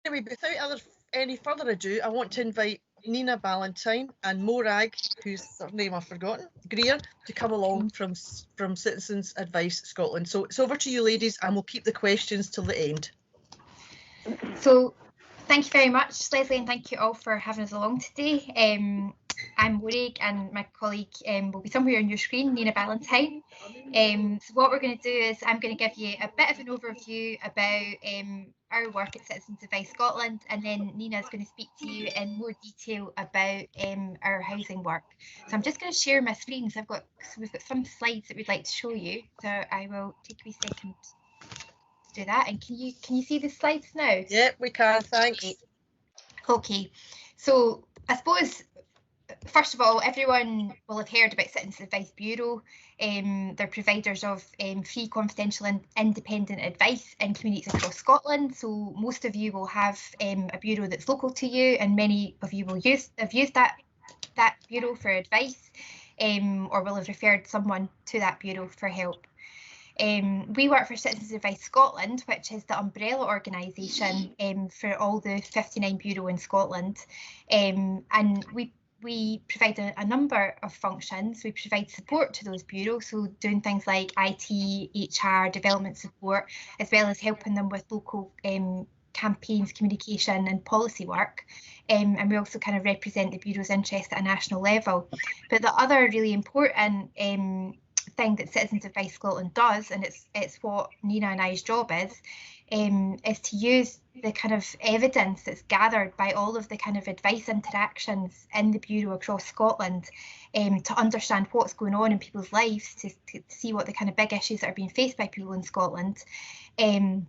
Anyway, without any further ado, I want to invite Nina Ballantyne and Mhoraig, whose name I've forgotten, Greer, to come along from Citizens Advice Scotland. So it's over to you, ladies, and we'll keep the questions till the end. So thank you very much, Lesley, and thank you all for having us along today. I'm Mhoraig, and my colleague will be somewhere on your screen, Nina Ballantyne. So what we're going to do is I'm going to give you a bit of an overview about our work at Citizens Advice Scotland, and then Nina is going to speak to you in more detail about our housing work. So I'm just going to share my screen. So we've got some slides that we'd like to show you. So I will take a wee second to do that. And can you see the slides now? Yep, we can. Thanks. Okay. So I suppose, first of all, everyone will have heard about Citizens Advice Bureau. They're providers of free, confidential and independent advice in communities across Scotland. So most of you will have a bureau that's local to you, and many of you will have used that bureau for advice, or will have referred someone to that bureau for help. We work for Citizens Advice Scotland, which is the umbrella organisation for all the 59 bureau in Scotland, and we provide a number of functions. We provide support to those bureaus, so doing things like IT, HR, development support, as well as helping them with local campaigns, communication and policy work. And we also kind of represent the bureau's interests at a national level. But the other really important thing that Citizens Advice Scotland does, and it's what Nina and I's job is to use the kind of evidence that's gathered by all of the kind of advice interactions in the bureau across Scotland, to understand what's going on in people's lives, to see what the kind of big issues that are being faced by people in Scotland, and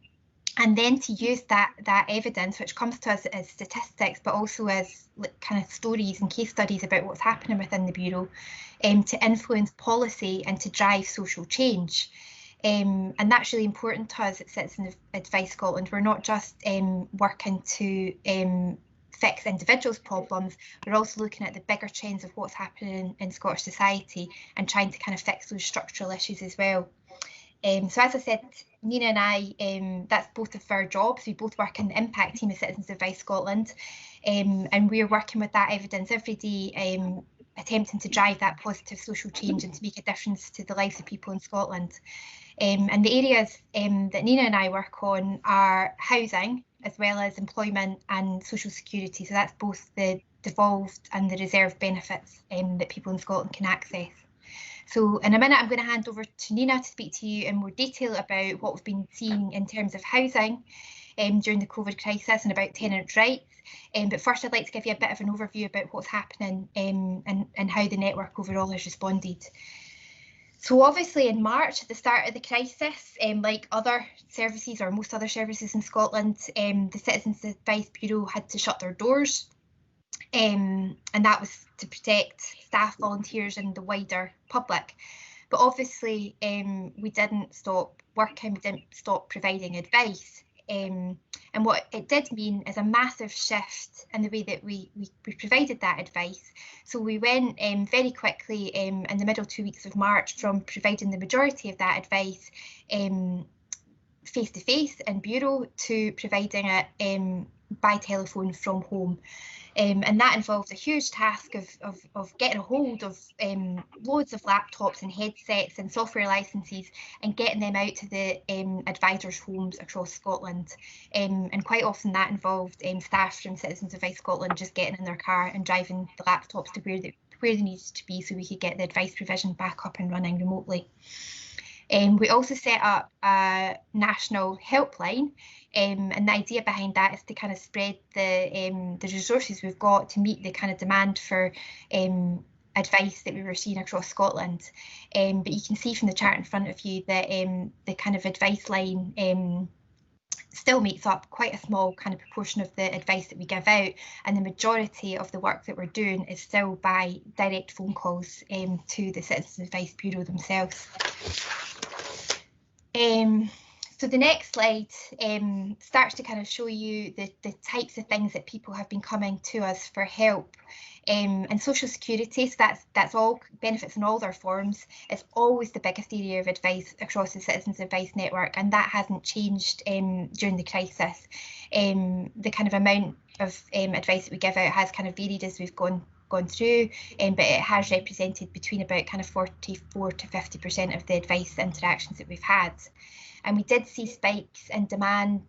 then to use that evidence, which comes to us as statistics, but also as kind of stories and case studies about what's happening within the bureau, to influence policy and to drive social change. And that's really important to us at Citizens Advice Scotland. We're not just working to fix individuals' problems, we're also looking at the bigger trends of what's happening in Scottish society and trying to kind of fix those structural issues as well. So as I said, Nina and I, that's both of our jobs. We both work in the impact team of Citizens Advice Scotland, and we're working with that evidence every day, attempting to drive that positive social change and to make a difference to the lives of people in Scotland. And the areas that Nina and I work on are housing, as well as employment and social security. So that's both the devolved and the reserved benefits that people in Scotland can access. So in a minute, I'm going to hand over to Nina to speak to you in more detail about what we've been seeing in terms of housing during the COVID crisis and about tenant rights. But first, I'd like to give you a bit of an overview about what's happening and how the network overall has responded. So obviously in March, at the start of the crisis, like other services or most other services in Scotland, the Citizens Advice Bureau had to shut their doors. And that was to protect staff, volunteers and the wider public. But obviously we didn't stop working, we didn't stop providing advice. And what it did mean is a massive shift in the way that we provided that advice. So we went very quickly in the middle 2 weeks of March from providing the majority of that advice face-to-face in bureau to providing it by telephone from home. And that involved a huge task of getting a hold of loads of laptops and headsets and software licenses and getting them out to the advisors' homes across Scotland. And quite often that involved staff from Citizens Advice Scotland just getting in their car and driving the laptops to where they needed to be so we could get the advice provision back up and running remotely. We also set up a national helpline, and the idea behind that is to kind of spread the resources we've got to meet the kind of demand for advice that we were seeing across Scotland. But you can see from the chart in front of you that the kind of advice line still makes up quite a small kind of proportion of the advice that we give out, and the majority of the work that we're doing is still by direct phone calls to the Citizens Advice Bureau themselves. So the next slide starts to kind of show you the types of things that people have been coming to us for help. And social security, so that's all benefits in all their forms, is always the biggest area of advice across the Citizens Advice Network, and that hasn't changed during the crisis. The kind of amount of advice that we give out has kind of varied as we've gone through, but it has represented between about kind of 44 to 50% of the advice interactions that we've had. And we did see spikes in demand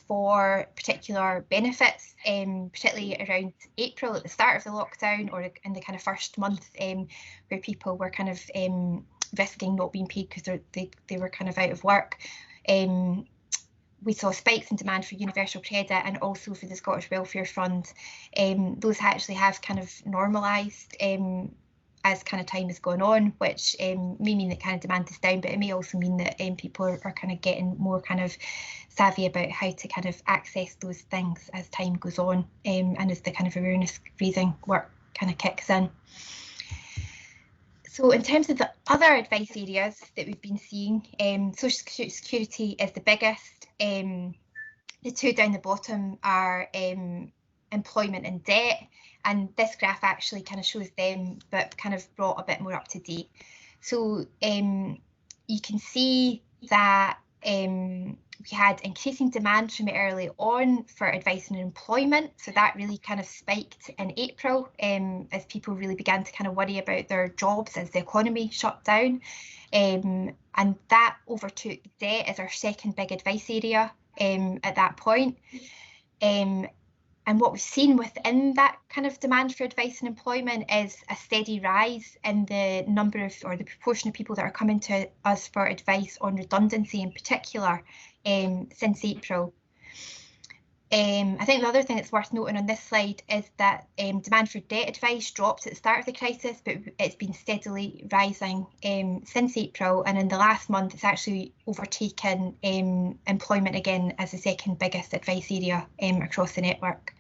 for particular benefits, particularly around April at the start of the lockdown, or in the kind of first month where people were kind of risking not being paid because they were kind of out of work. We saw spikes in demand for universal credit and also for the Scottish Welfare Fund. Those actually have kind of normalised as kind of time has gone on, which may mean that kind of demand is down, but it may also mean that people are kind of getting more kind of savvy about how to kind of access those things as time goes on, and as the kind of awareness raising work kind of kicks in. So in terms of the other advice areas that we've been seeing, social security is the biggest. The two down the bottom are employment and debt, and this graph actually kind of shows them but kind of brought a bit more up to date. So you can see that we had increasing demand from early on for advice on employment, so that really kind of spiked in April as people really began to kind of worry about their jobs as the economy shut down, and that overtook debt as our second big advice area at that point. And what we've seen within that kind of demand for advice and employment is a steady rise in the number of, or the proportion of people that are coming to us for advice on redundancy in particular since April. I think the other thing that's worth noting on this slide is that demand for debt advice dropped at the start of the crisis, but it's been steadily rising since April, and in the last month it's actually overtaken employment again as the second biggest advice area across the network.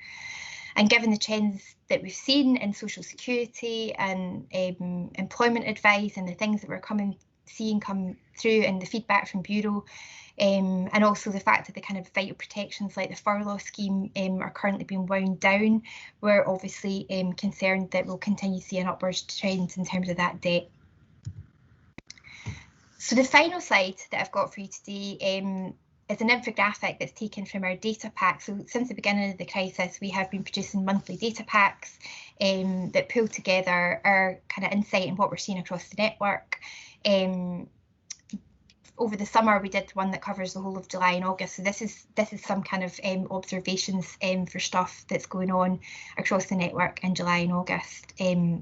And given the trends that we've seen in social security and employment advice and the things that we're seeing come through in the feedback from Bureau, and also the fact that the kind of vital protections like the furlough scheme are currently being wound down, we're obviously concerned that we'll continue to see an upwards trend in terms of that debt. So the final slide that I've got for you today is an infographic that's taken from our data pack. So since the beginning of the crisis, we have been producing monthly data packs that pull together our kind of insight and what we're seeing across the network. Over the summer, we did one that covers the whole of July and August. So this is some kind of observations for stuff that's going on across the network in July and August,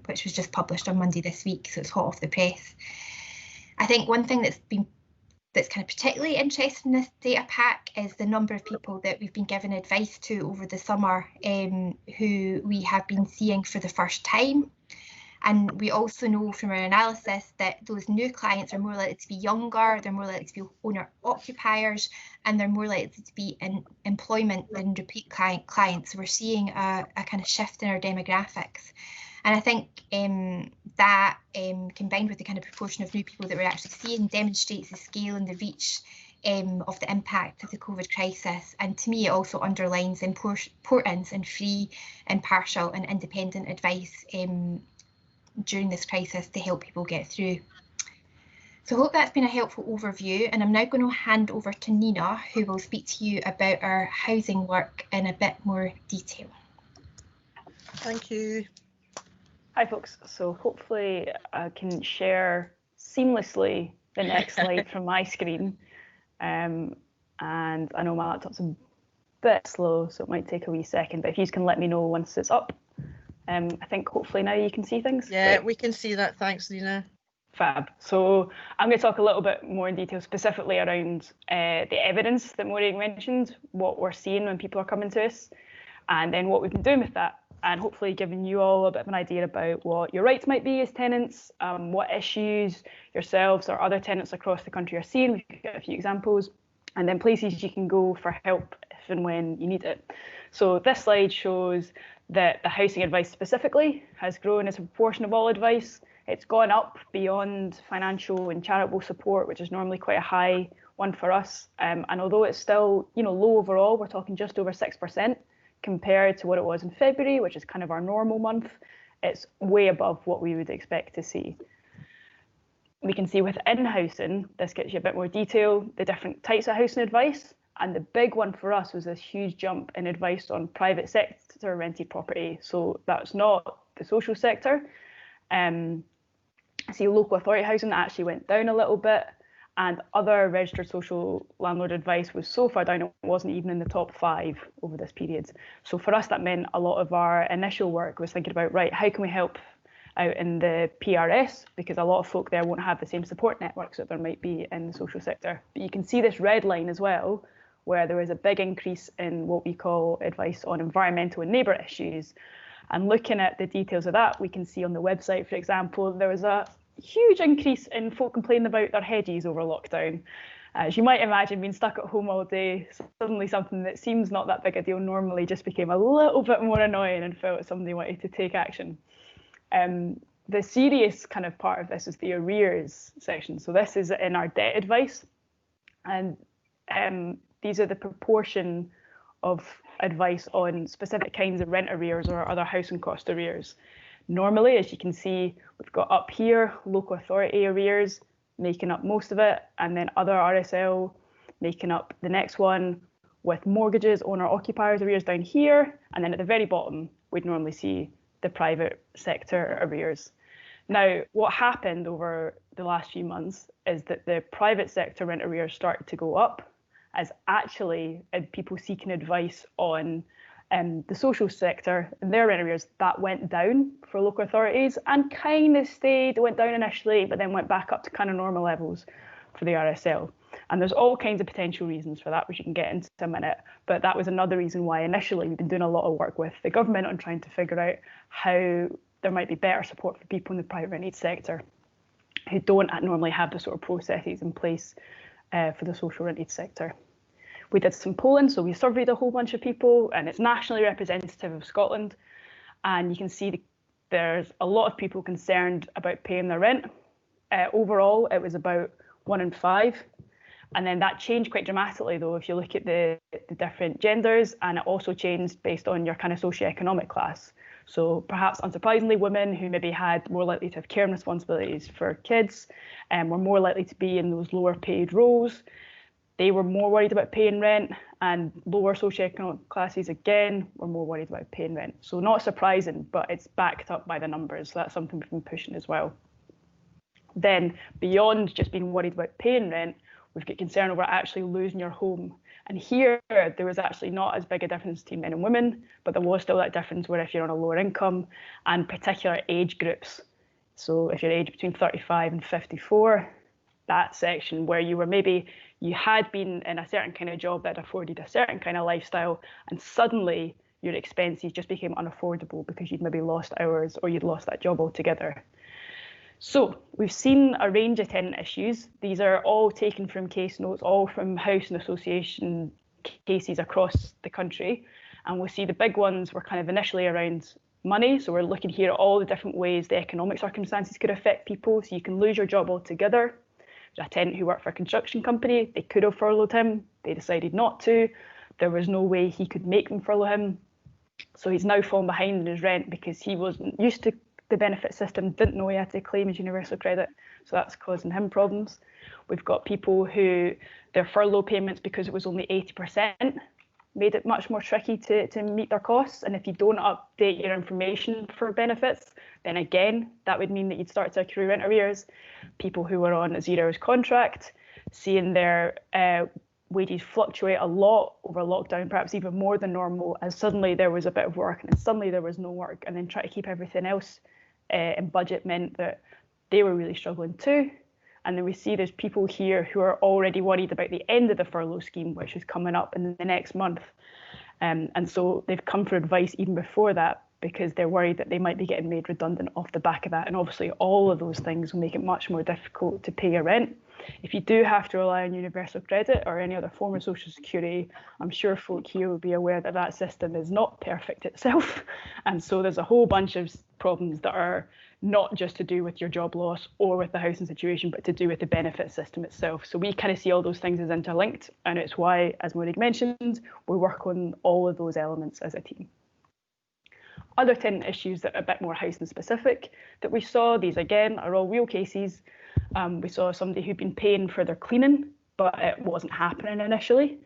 which was just published on Monday this week, so it's hot off the press. I think one thing that's kind of particularly interesting in this data pack is the number of people that we've been giving advice to over the summer who we have been seeing for the first time. And we also know from our analysis that those new clients are more likely to be younger, they're more likely to be owner-occupiers, and they're more likely to be in employment than repeat clients. So we're seeing a kind of shift in our demographics. And I think that combined with the kind of proportion of new people that we're actually seeing demonstrates the scale and the reach of the impact of the COVID crisis. And to me, it also underlines the importance in free, impartial and independent advice during this crisis to help people get through. So I hope that's been a helpful overview, and I'm now going to hand over to Nina, who will speak to you about our housing work in a bit more detail. Thank you. Hi folks, so hopefully I can share seamlessly the next slide from my screen, and I know my laptop's a bit slow, so it might take a wee second, but if you can let me know once it's up. I think hopefully now you can see things. Yeah, we can see that. Thanks, Nina. Fab. So I'm going to talk a little bit more in detail specifically around the evidence that Mhoraig mentioned, what we're seeing when people are coming to us, and then what we've been doing with that, and hopefully giving you all a bit of an idea about what your rights might be as tenants, what issues yourselves or other tenants across the country are seeing. We've got a few examples, and then places you can go for help if and when you need it. So this slide shows that the housing advice specifically has grown as a proportion of all advice. It's gone up beyond financial and charitable support, which is normally quite a high one for us. And although it's still, low overall, we're talking just over 6% compared to what it was in February, which is kind of our normal month. It's way above what we would expect to see. We can see within housing, this gets you a bit more detail, the different types of housing advice. And the big one for us was this huge jump in advice on private sector rented property. So that's not the social sector. I see local authority housing actually went down a little bit, and other registered social landlord advice was so far down it wasn't even in the top 5 over this period. So for us, that meant a lot of our initial work was thinking about, right, how can we help out in the PRS, because a lot of folk there won't have the same support networks that there might be in the social sector. But you can see this red line as well, where there was a big increase in what we call advice on environmental and neighbour issues. And looking at the details of that, we can see on the website, for example, there was a huge increase in folk complaining about their hedges over lockdown. As you might imagine, being stuck at home all day, suddenly something that seems not that big a deal normally just became a little bit more annoying and felt somebody wanted to take action. The serious kind of part of this is the arrears section. So this is in our debt advice. And these are the proportion of advice on specific kinds of rent arrears or other housing cost arrears. Normally, as you can see, we've got up here local authority arrears making up most of it, and then other RSL making up the next one, with mortgages, owner occupiers arrears down here, and then at the very bottom we'd normally see the private sector arrears. Now, what happened over the last few months is that the private sector rent arrears started to go up, as actually people seeking advice on the social sector and their rent arrears, that went down for local authorities and kind of stayed, it went down initially, but then went back up to kind of normal levels for the RSL. And there's all kinds of potential reasons for that, which you can get into in a minute. But that was another reason why initially we've been doing a lot of work with the government on trying to figure out how there might be better support for people in the private rented sector who don't normally have the sort of processes in place for the social rented sector. We did some polling, so we surveyed a whole bunch of people, and it's nationally representative of Scotland. And you can see there's a lot of people concerned about paying their rent. Overall, it was about 1 in 5. And then that changed quite dramatically, though, if you look at the different genders, and it also changed based on your kind of socioeconomic class. So perhaps unsurprisingly, women who maybe had more likely to have care responsibilities for kids were more likely to be in those lower paid roles. They were more worried about paying rent, and lower socioeconomic classes, again, were more worried about paying rent. So not surprising, but it's backed up by the numbers. So that's something we've been pushing as well. Then beyond just being worried about paying rent, we've got concern over actually losing your home. And here, there was actually not as big a difference between men and women, but there was still that difference where if you're on a lower income and particular age groups. So if you're aged between 35 and 54, that section where you were maybe, you had been in a certain kind of job that afforded a certain kind of lifestyle, and suddenly your expenses just became unaffordable because you'd maybe lost hours or you'd lost that job altogether. So we've seen a range of tenant issues. These are all taken from case notes, all from housing association cases across the country. And we'll see the big ones were kind of initially around money. So we're looking here at all the different ways the economic circumstances could affect people. So you can lose your job altogether. There's a tenant who worked for a construction company. They could have furloughed him. They decided not to. There was no way he could make them furlough him. So he's now fallen behind in his rent because he wasn't used to the benefit system, didn't know he had to claim his universal credit. So that's causing him problems. We've got people who their furlough payments, because it was only 80%, made it much more tricky to meet their costs. And if you don't update your information for benefits, then again, that would mean that you'd start to accrue rent arrears. People who were on a 0 hours contract, seeing their wages fluctuate a lot over lockdown, perhaps even more than normal, as suddenly there was a bit of work and then suddenly there was no work, and then try to keep everything else in budget meant that they were really struggling too. And then we see there's people here who are already worried about the end of the furlough scheme, which is coming up in the next month. And so they've come for advice even before that because they're worried that they might be getting made redundant off the back of that. And obviously all of those things will make it much more difficult to pay your rent. If you do have to rely on universal credit or any other form of social security, I'm sure folk here will be aware that that system is not perfect itself. And so there's a whole bunch of problems that are not just to do with your job loss or with the housing situation, but to do with the benefit system itself. So we kind of see all those things as interlinked, and it's why, as Mhoraig mentioned, we work on all of those elements as a team. Other tenant issues that are a bit more housing specific that we saw, these again are all real cases. We saw somebody who'd been paying for their cleaning, but it wasn't happening initially.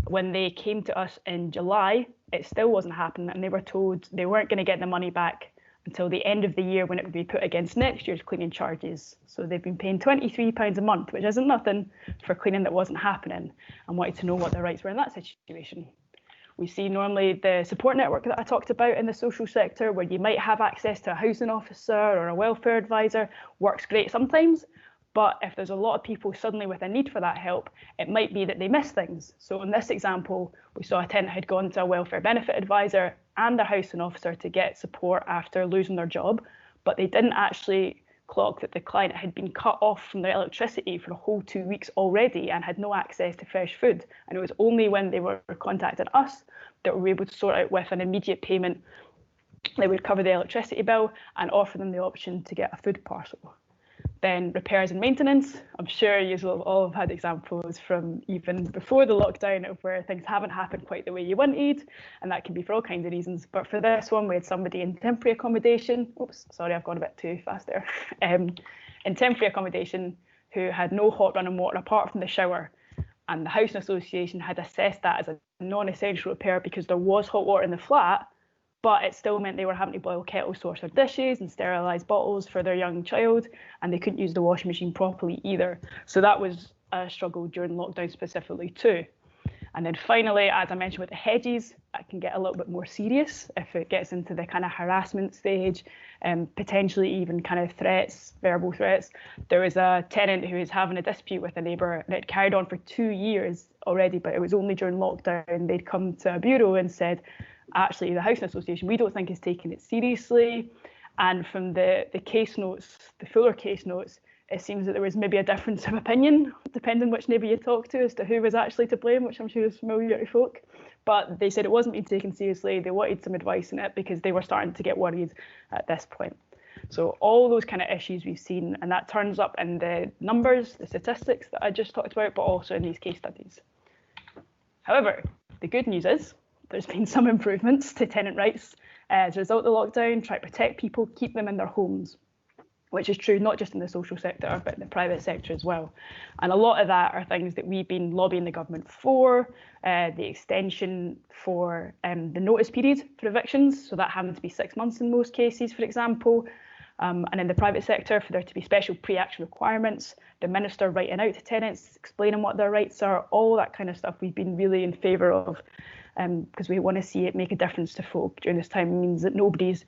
When they came to us in July, it still wasn't happening, and they were told they weren't going to get the money back until the end of the year when it would be put against next year's cleaning charges. So they've been paying £23 a month, which isn't nothing, for cleaning that wasn't happening, and wanted to know what their rights were in that situation. We see normally the support network that I talked about in the social sector, where you might have access to a housing officer or a welfare advisor, works great sometimes. But if there's a lot of people suddenly with a need for that help, it might be that they miss things. So in this example, we saw a tenant had gone to a welfare benefit advisor and a housing officer to get support after losing their job, but they didn't actually clock that the client had been cut off from their electricity for a whole 2 weeks already and had no access to fresh food. And it was only when they were contacting us that we were able to sort out with an immediate payment that would cover the electricity bill and offer them the option to get a food parcel. Then repairs and maintenance. I'm sure you all have had examples from even before the lockdown of where things haven't happened quite the way you wanted, and that can be for all kinds of reasons. But for this one, we had somebody in temporary accommodation. Oops, sorry, I've gone a bit too fast there. In temporary accommodation, who had no hot running water apart from the shower, and the housing association had assessed that as a non-essential repair because there was hot water in the flat, but it still meant they were having to boil kettle, source their dishes and sterilise bottles for their young child, and they couldn't use the washing machine properly either. So that was a struggle during lockdown specifically too. And then finally, as I mentioned with the hedges, that can get a little bit more serious if it gets into the kind of harassment stage, potentially even kind of threats, verbal threats. There was a tenant who was having a dispute with a neighbour, and it carried on for 2 years already, but it was only during lockdown they'd come to a bureau and said, actually, the housing association, we don't think is taking it seriously. And from the case notes, the fuller case notes, it seems that there was maybe a difference of opinion, depending which neighbour you talk to, as to who was actually to blame, which I'm sure is familiar to folk. But they said it wasn't being taken seriously. They wanted some advice in it because they were starting to get worried at this point. So all those kind of issues we've seen, and that turns up in the numbers, the statistics that I just talked about, but also in these case studies. However, the good news is there's been some improvements to tenant rights as a result of the lockdown, try to protect people, keep them in their homes, which is true not just in the social sector, but in the private sector as well. And a lot of that are things that we've been lobbying the government for, the extension for the notice period for evictions, so that having to be 6 months in most cases, for example. And in the private sector, for there to be special pre-action requirements, the minister writing out to tenants, explaining what their rights are, all that kind of stuff we've been really in favour of, because we want to see it make a difference to folk during this time. It means that nobody's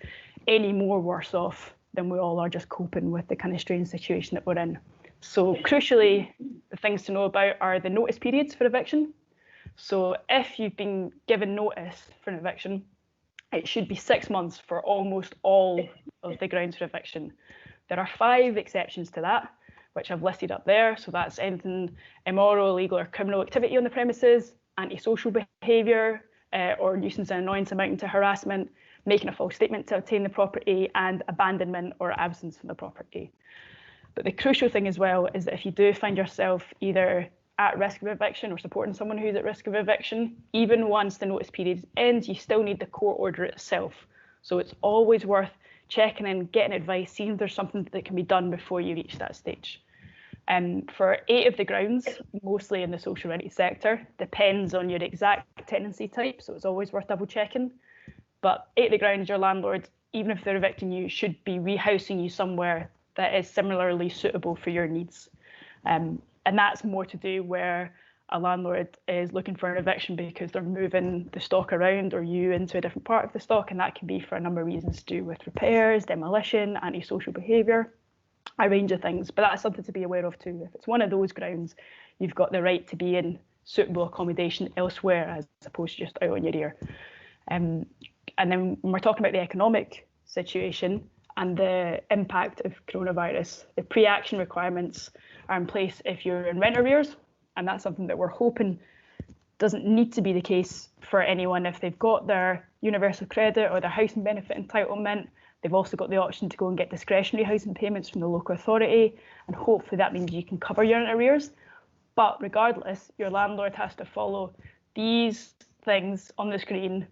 any more worse off than we all are just coping with the kind of strange situation that we're in. So crucially, the things to know about are the notice periods for eviction. So if you've been given notice for an eviction, it should be 6 months for almost all of the grounds for eviction. There are 5 exceptions to that, which I've listed up there. So that's anything immoral, illegal or criminal activity on the premises, antisocial behaviour or nuisance and annoyance amounting to harassment, making a false statement to obtain the property, and abandonment or absence from the property. But the crucial thing as well is that if you do find yourself either at risk of eviction or supporting someone who's at risk of eviction, even once the notice period ends, you still need the court order itself. So it's always worth checking in, getting advice, seeing if there's something that can be done before you reach that stage. And for 8 of the grounds, mostly in the social rented sector, depends on your exact tenancy type, so it's always worth double checking. But 8 of the grounds, your landlord, even if they're evicting you, should be rehousing you somewhere that is similarly suitable for your needs. And that's more to do where a landlord is looking for an eviction because they're moving the stock around or you into a different part of the stock, and that can be for a number of reasons to do with repairs, demolition, antisocial behaviour, a range of things. But that's something to be aware of too. If it's one of those grounds, you've got the right to be in suitable accommodation elsewhere as opposed to just out on your ear. And then when we're talking about the economic situation and the impact of coronavirus, the pre-action requirements are in place if you're in rent arrears, and that's something that we're hoping doesn't need to be the case for anyone if they've got their universal credit or their housing benefit entitlement. They've also got the option to go and get discretionary housing payments from the local authority, and hopefully that means you can cover your arrears. But regardless, your landlord has to follow these things on the screen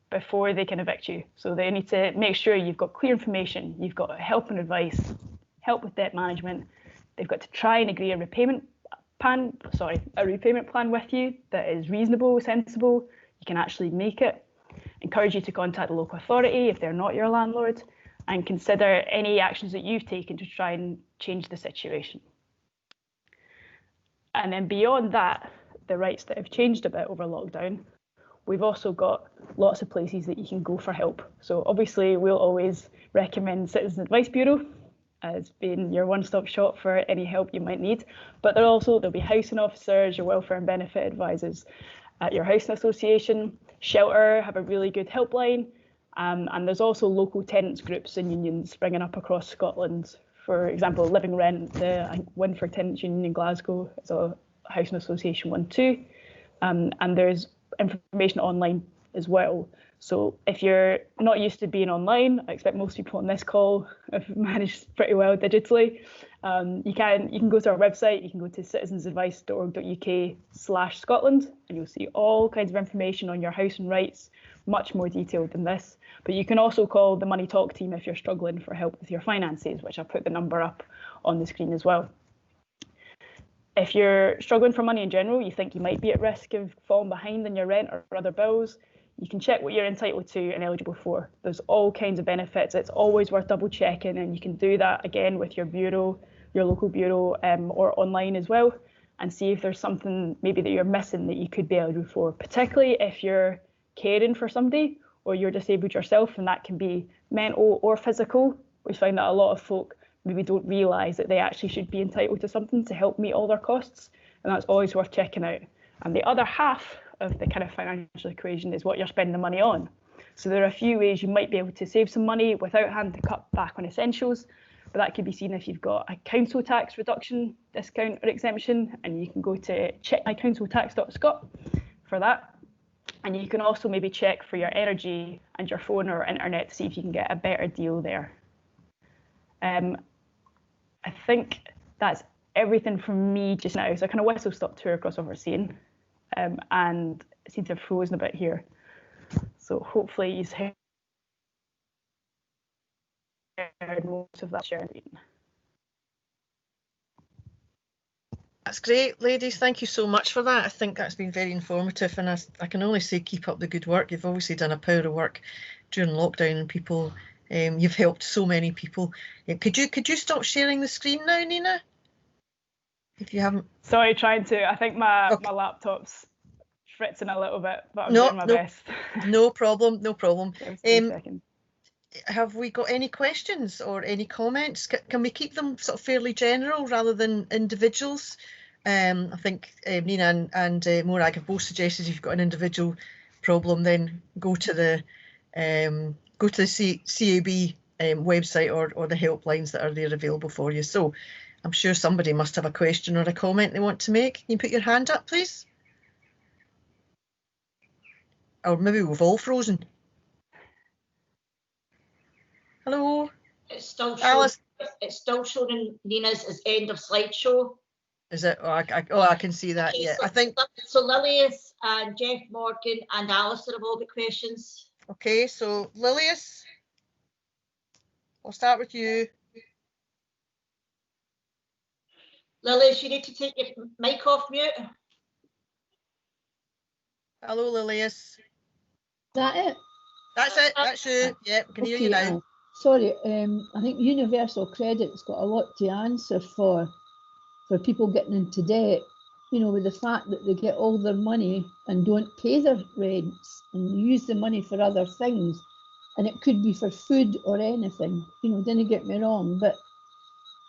before they can evict you. So they need to make sure you've got clear information, you've got help and advice, help with debt management. They've got to try and agree a repayment plan with you that is reasonable, sensible. You can actually make it. Encourage you to contact the local authority if they're not your landlord, and consider any actions that you've taken to try and change the situation. And then beyond that, the rights that have changed a bit over lockdown, we've also got lots of places that you can go for help. So obviously we'll always recommend Citizens Advice Bureau as being your one-stop shop for any help you might need. But there'll be housing officers, your welfare and benefit advisors at your housing association. Shelter have a really good helpline. And there's also local tenants groups and unions springing up across Scotland. For example, Living Rent, the Winford Tenants Union in Glasgow, is a housing association one too. And there's information online as well. So if you're not used to being online, I expect most people on this call have managed pretty well digitally. You can go to our website, you can go to citizensadvice.org.uk/Scotland, and you'll see all kinds of information on your housing rights, much more detailed than this. But you can also call the Money Talk team if you're struggling for help with your finances, which I'll put the number up on the screen as well. If you're struggling for money in general, you think you might be at risk of falling behind on your rent or other bills, you can check what you're entitled to and eligible for. There's all kinds of benefits. It's always worth double checking, and you can do that again with your bureau, your local bureau, or online as well, and see if there's something maybe that you're missing that you could be eligible for, particularly if you're caring for somebody or you're disabled yourself, and that can be mental or physical. We find that a lot of folk maybe don't realise that they actually should be entitled to something to help meet all their costs, and that's always worth checking out. And the other half of the kind of financial equation is what you're spending the money on. So there are a few ways you might be able to save some money without having to cut back on essentials, but that could be seen if you've got a council tax reduction, discount or exemption, and you can go to checkmycounciltax.scot for that. And you can also maybe check for your energy and your phone or internet to see if you can get a better deal there. I think that's everything from me just now. So I kind of whistle stop tour across what we're seeing, and it seems to have frozen a bit here. So hopefully you've heard most of that sharing. That's great, ladies. Thank you so much for that. I think that's been very informative, and I can only say keep up the good work. You've obviously done a power of work during lockdown, and people, you've helped so many people. Could you stop sharing the screen now, Nina? If you haven't. Sorry, trying to. I think my laptop's fritzing a little bit, but I'm doing my best. No problem. No problem. Second. Have we got any questions or any comments? Can we keep them sort of fairly general rather than individuals? I think Nina and Mhoraig have both suggested if you've got an individual problem, then go to the CAB website or the helplines that are there available for you. So I'm sure somebody must have a question or a comment they want to make. Can you put your hand up, please? Or maybe we've all frozen. Hello. It's still showing, Alice. it's still showing Nina's as end of slideshow. Is it? Oh, I can see that. Okay, Yeah, so, I think. So Lilius and Jeff Morgan and Alistair have all got questions. Okay, so Lilius, I'll start with you. Lilius, you need to take your mic off mute. Hello, Lilius. Is that it? That's it. That's you. Yeah, we can hear you now. Sorry, I think Universal Credit's got a lot to answer for people getting into debt, you know, with the fact that they get all their money and don't pay their rents and use the money for other things. And it could be for food or anything, you know, don't get me wrong. But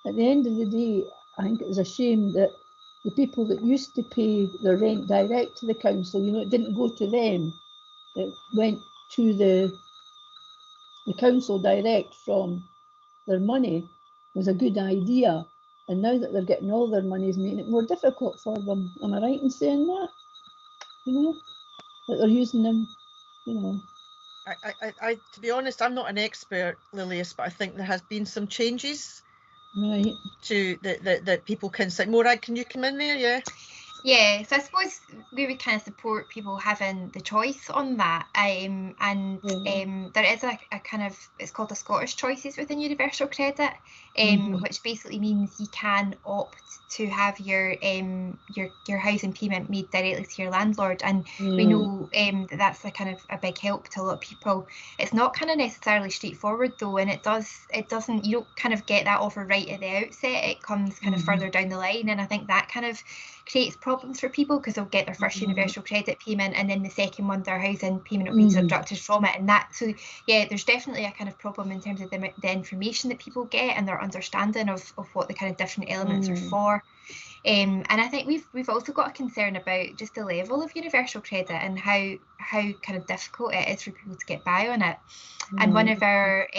at the end of the day, I think it was a shame that the people that used to pay their rent direct to the council, you know, it didn't go to them. It went to the council direct from their money was a good idea, and now that they're getting all their money is making it more difficult for them. Am I right in saying that? You know, that they're using them, you know. I to be honest, I'm not an expert, Lilius, but I think there has been some changes Right. to that people can say. Mhoraig, can you come in there? Yeah. Yeah, so I suppose we would kind of support people having the choice on that. And there is a kind of, it's called the Scottish choices within universal credit, which basically means you can opt to have your housing payment made directly to your landlord, and we know that that's a kind of a big help to a lot of people. It's not kind of necessarily straightforward though, and it doesn't, you don't kind of get that offer right at the outset. It comes kind of further down the line, and I think that kind of creates problems for people because they'll get their first universal credit payment, and then the second one their housing payment will be deducted from it, and that, so yeah, there's definitely a kind of problem in terms of the information that people get and their understanding of what the kind of different elements are for. And I think we've also got a concern about just the level of universal credit and how kind of difficult it is for people to get by on it. And one of our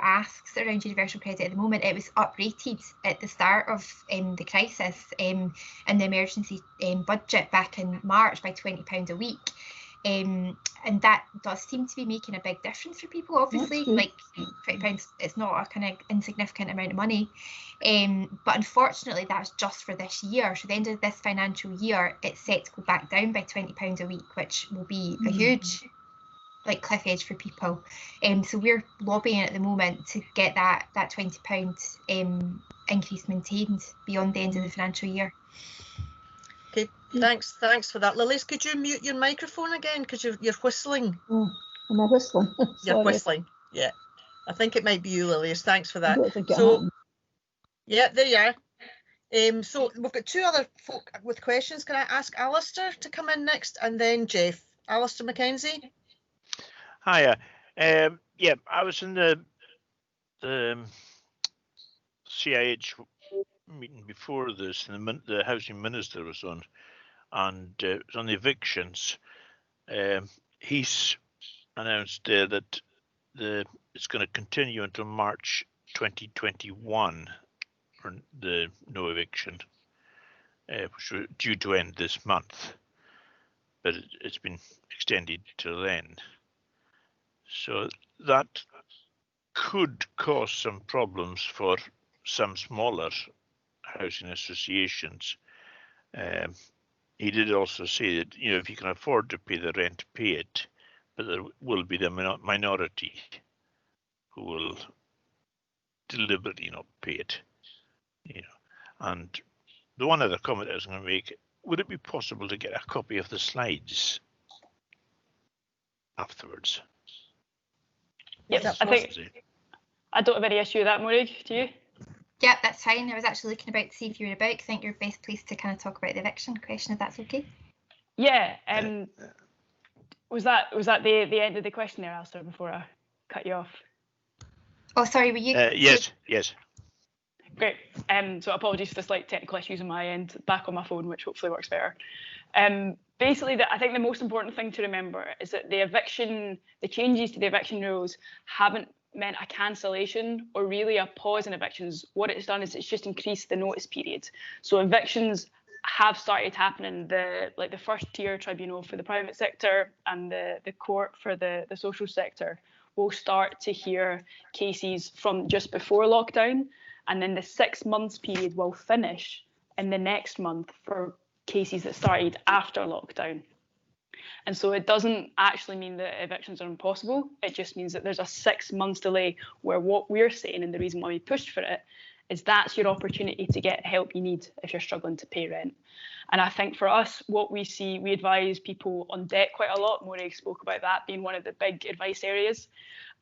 asks around universal credit at the moment, it was uprated at the start of the crisis and the emergency budget back in March by £20 a week. And that does seem to be making a big difference for people, obviously. Like £20, it's not a kind of insignificant amount of money. But unfortunately, that's just for this year. So the end of this financial year, it's set to go back down by £20 a week, which will be a huge cliff edge for people. So we're lobbying at the moment to get that £20 increase maintained beyond the end of the financial year. Okay, thanks for that. Lilies, could you mute your microphone again, because you're whistling? Oh, am I whistling? You're whistling, yeah. I think it might be you, Lilies. Thanks for that. I don't think it So happened. yeah, there you are. So we've got two other folk with questions. Can I ask Alistair to come in next, and then Jeff? Alistair Mackenzie. Hiya. Yeah, I was in the CIH meeting before this, and the housing minister was on, and it was on the evictions. He's announced that it's going to continue until March 2021 for the no eviction, which was due to end this month, but it's been extended till then. So that could cause some problems for some smaller housing associations. He did also say that, if you can afford to pay the rent, pay it, but there will be the minority who will deliberately not pay it. And the one other comment I was going to make: would it be possible to get a copy of the slides afterwards? Yes, I don't have any issue with that, Mhoraig. Do you? Yeah, that's fine. I was actually looking about to see if you were about. I think you're best placed to kind of talk about the eviction question, if that's okay. Yeah. Was that the end of the question there, Alistair, before I cut you off? Oh, sorry, were you? Yes. Great. So apologies for the slight technical issues on my end. Back on my phone, which hopefully works better. Basically, I think the most important thing to remember is that the changes to the eviction rules haven't meant a cancellation or really a pause in evictions. What it's done is it's just increased the notice period. So evictions have started happening. The first tier tribunal for the private sector and the court for the social sector will start to hear cases from just before lockdown, and then the 6 months period will finish in the next month for cases that started after lockdown. And so it doesn't actually mean that evictions are impossible. It just means that there's a 6 months delay, where what we're saying, and the reason why we pushed for it, is that's your opportunity to get help you need if you're struggling to pay rent. And I think for us, what we see, we advise people on debt quite a lot. Mhoraig spoke about that being one of the big advice areas.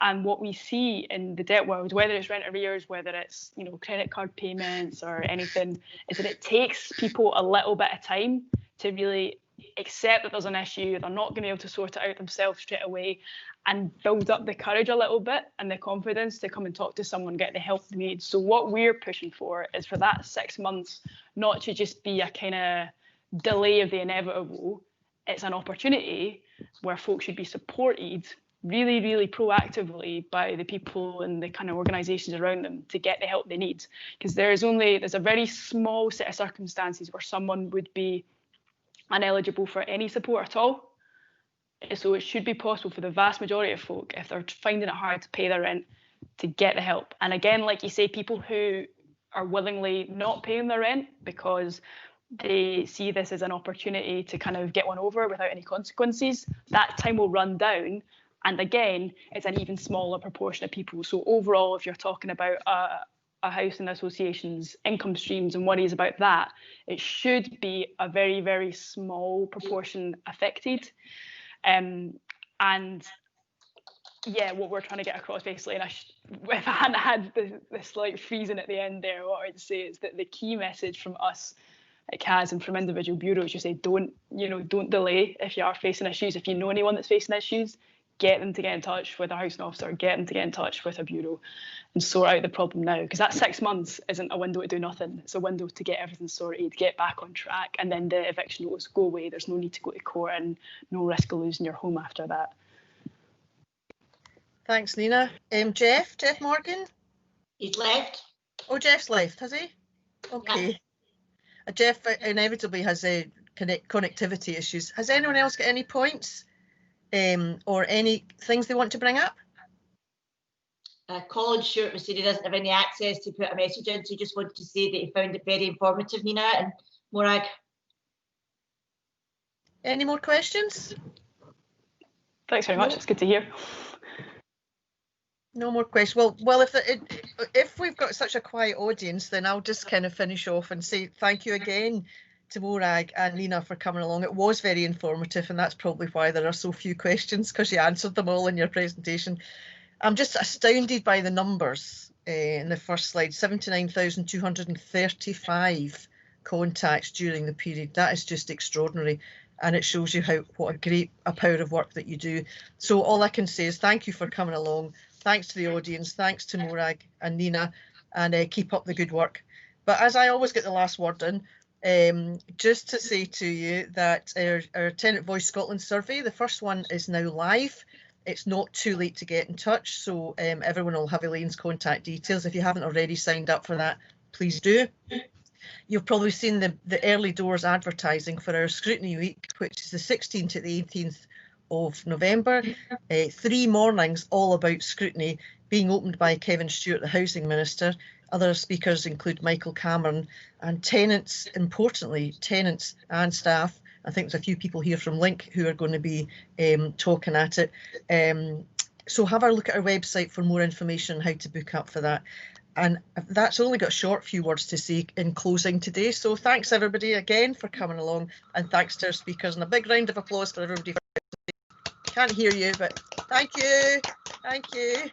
And what we see in the debt world, whether it's rent arrears, whether it's credit card payments or anything, is that it takes people a little bit of time to really accept that there's an issue. They're not going to be able to sort it out themselves straight away, and build up the courage a little bit and the confidence to come and talk to someone, get the help they need. So what we're pushing for is for that 6 months not to just be a kind of delay of the inevitable. It's an opportunity where folks should be supported really, really proactively by the people and the kind of organisations around them to get the help they need. Because there's a very small set of circumstances where someone would be ineligible for any support at all. So it should be possible for the vast majority of folk, if they're finding it hard to pay their rent, to get the help. And again, like you say, people who are willingly not paying their rent because they see this as an opportunity to kind of get one over without any consequences, that time will run down. And again, it's an even smaller proportion of people. So overall, if you're talking about a housing association's income streams and worries about that, it should be a very, very small proportion affected. And yeah, what we're trying to get across basically, and if I hadn't had this like freezing at the end there, what I'd say is that the key message from us at CAS and from individual bureaus, you say don't delay if you are facing issues. If you know anyone that's facing issues, get them to get in touch with a housing officer, get them to get in touch with a bureau and sort out the problem now, because that 6 months isn't a window to do nothing. It's a window to get everything sorted, get back on track, and then the eviction notice go away. There's no need to go to court and no risk of losing your home after that. Thanks, Nina. Jeff Morgan? He's left. Oh, Jeff's left, has he? Okay. Yeah. Jeff inevitably has connectivity issues. Has anyone else got any points or any things they want to bring up? Colin Stewart was saying he doesn't have any access to put a message in, so he just wanted to say that he found it very informative, Nina and Mhoraig. Any more questions? Thanks very much. It's good to hear. No more questions. Well, if we've got such a quiet audience, then I'll just kind of finish off and say thank you again to Mhoraig and Nina for coming along. It was very informative, and that's probably why there are so few questions, because you answered them all in your presentation. I'm just astounded by the numbers in the first slide. 79,235 contacts during the period. That is just extraordinary, and it shows you what a power of work that you do. So all I can say is thank you for coming along. Thanks to the audience, thanks to Mhoraig and Nina, and keep up the good work. But as I always get the last word in, just to say to you that our Tenant Voice Scotland survey, the first one is now live. It's not too late to get in touch, so everyone will have Elaine's contact details. If you haven't already signed up for that, please do. You've probably seen the early doors advertising for our Scrutiny Week, which is the 16th to the 18th of November. 3 mornings all about scrutiny, being opened by Kevin Stewart, the Housing Minister. Other speakers include Michael Cameron, and tenants, importantly, tenants and staff. I think there's a few people here from Link who are going to be talking at it. So have a look at our website for more information on how to book up for that. And that's only got a short few words to say in closing today. So thanks everybody again for coming along, and thanks to our speakers, and a big round of applause for everybody. Can't hear you, but thank you. Thank you.